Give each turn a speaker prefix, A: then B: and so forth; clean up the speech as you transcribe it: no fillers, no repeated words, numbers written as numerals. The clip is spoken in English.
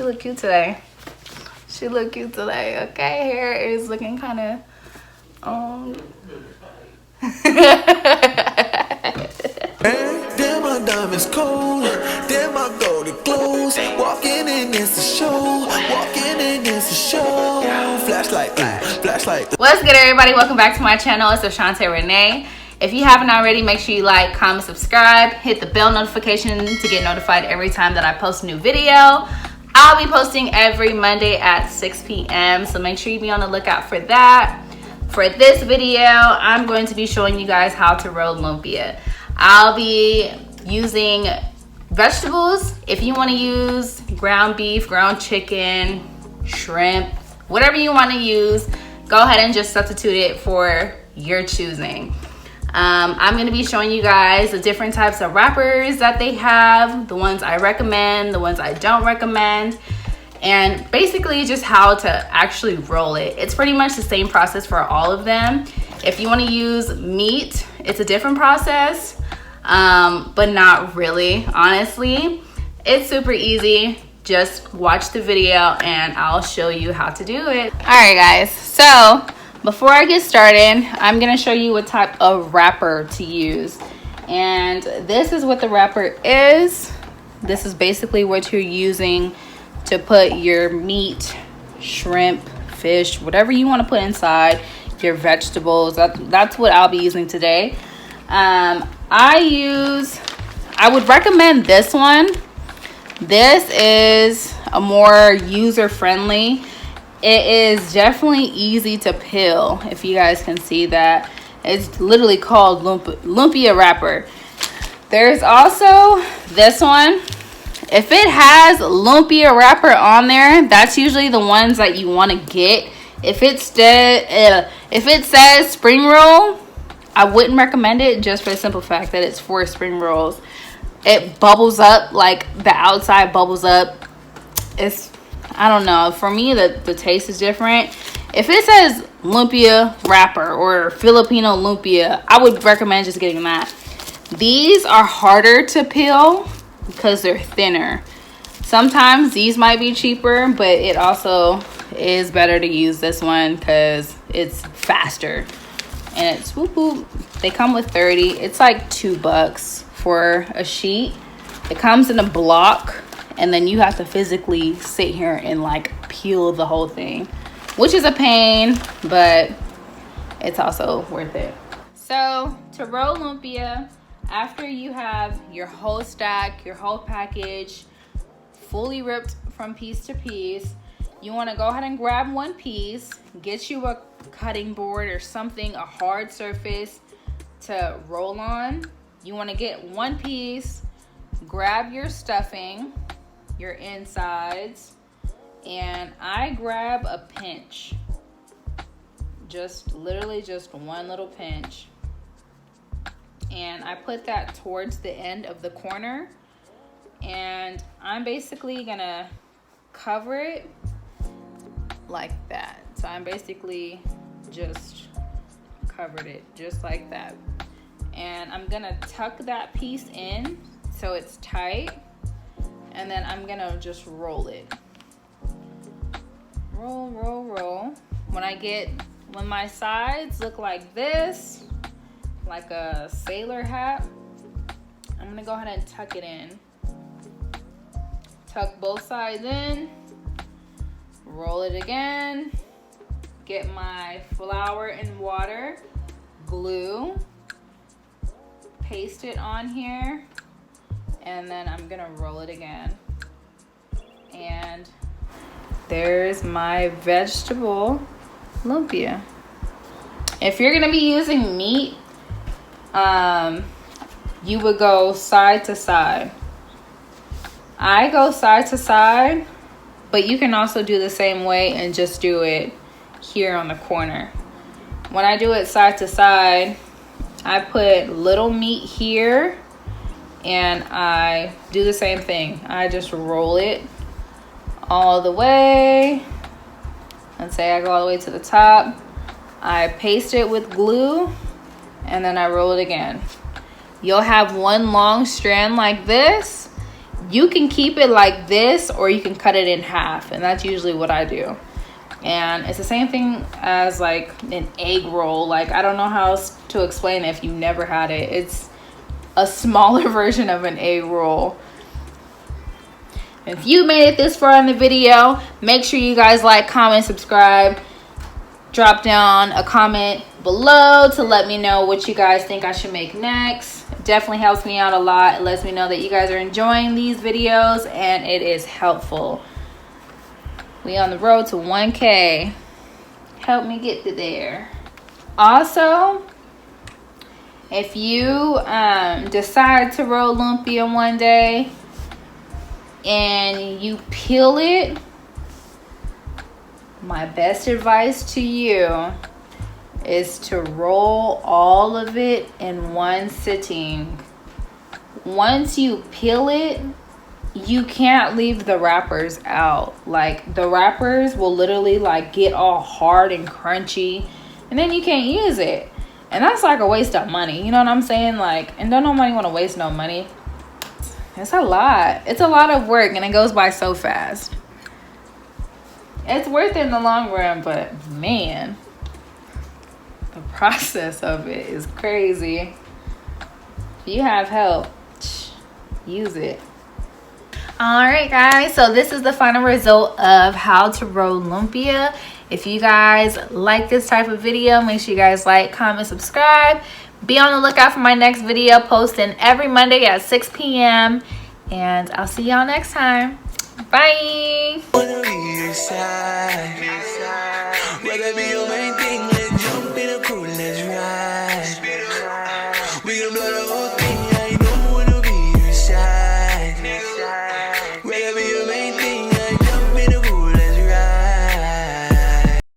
A: She look cute today. She look cute today. Okay, hair is looking kind of
B: Damn, my diamonds cold. Damn, my golden clothes. Walking in this a show. Walking in this a show. Flashlight, flashlight.
A: What's good, everybody? Welcome back to my channel. It's Ashanterene. If you haven't already, make sure you like, comment, subscribe, hit the bell notification to get notified every time that I post a new video. I'll be posting every Monday at 6 p.m. so make sure you be on the lookout for that. For this video, I'm going to be showing you guys how to roll lumpia. I'll be using vegetables. If you want to use ground beef, ground chicken, shrimp, whatever you want to use, go ahead and just substitute it for your choosing. I'm going to be showing you guys the different types of wrappers that they have, the ones I recommend, the ones I don't recommend, and basically just how to actually roll it. It's pretty much the same process for all of them. If you want to use meat, it's a different process, but not really, honestly. It's super easy. Just watch the video and I'll show you how to do it. All right, guys. So before I get started, I'm going to show you what type of wrapper to use. And this is what the wrapper is. This is basically what you're using to put your meat, shrimp, fish, whatever you want to put inside, your vegetables. That's what I'll be using today. I would recommend this one. This is a more user-friendly. It is definitely easy to peel, if you guys can see that. It's literally called Lumpia wrapper. There's also this one. If it has Lumpia wrapper on there, that's usually the ones that you want to get. If it says spring roll, I wouldn't recommend it, just for the simple fact that it's for spring rolls. It bubbles up, like the outside bubbles up. I don't know. For me, the taste is different. If it says Lumpia wrapper or Filipino lumpia, I would recommend just getting that. These are harder to peel because they're thinner. Sometimes these might be cheaper, but it also is better to use this one because it's faster. And it's whoop whoop. They come with 30. It's like $2 for a sheet. It comes in a block. And then you have to physically sit here and like peel the whole thing, which is a pain, but it's also worth it. So to roll lumpia, after you have your whole stack, your whole package fully ripped from piece to piece, you want to go ahead and grab one piece, get you a cutting board or something, a hard surface to roll on. You want to get one piece, grab your stuffing, your insides, and I grab a pinch, literally just one little pinch, and I put that towards the end of the corner, and I'm basically gonna cover it like that. So I'm basically just covered it just like that, and I'm gonna tuck that piece in so it's tight. And then I'm gonna just roll it. Roll, roll, roll. When my sides look like this, like a sailor hat, I'm gonna go ahead and tuck it in. Tuck both sides in. Roll it again. Get my flour and water, glue, paste it on here. And then I'm gonna roll it again. And there's my vegetable lumpia. If you're gonna be using meat, you would go side to side. I go side to side, but you can also do the same way and just do it here on the corner. When I do it side to side, I put little meat here, and I do the same thing. I just roll it all the way. Let's say I go all the way to the top. I paste it with glue, and then I roll it again. You'll have one long strand like this. You can keep it like this, or you can cut it in half, and that's usually what I do. And it's the same thing as like an egg roll. Like, I don't know how else to explain it if you've never had it. It's a smaller version of an egg roll. If you made it this far in the video, make sure you guys like, comment, subscribe. Drop down a comment below to let me know what you guys think I should make next. It definitely helps me out a lot. It lets me know that you guys are enjoying these videos and it is helpful. We on the road to 1K. Help me get to there. Also, if you decide to roll lumpia one day and you peel it, my best advice to you is to roll all of it in one sitting. Once you peel it, you can't leave the wrappers out. Like, the wrappers will literally like get all hard and crunchy, and then you can't use it. And that's like a waste of money. You know what I'm saying? Like, and don't nobody want to waste no money. It's a lot. It's a lot of work, and it goes by so fast. It's worth it in the long run, but man, the process of it is crazy. If you have help, use it. All right, guys, so this is the final result of how to roll lumpia. If you guys like this type of video, make sure you guys like, comment, subscribe. Be on the lookout for my next video, posting every Monday at 6 p.m. And I'll see y'all next time. Bye.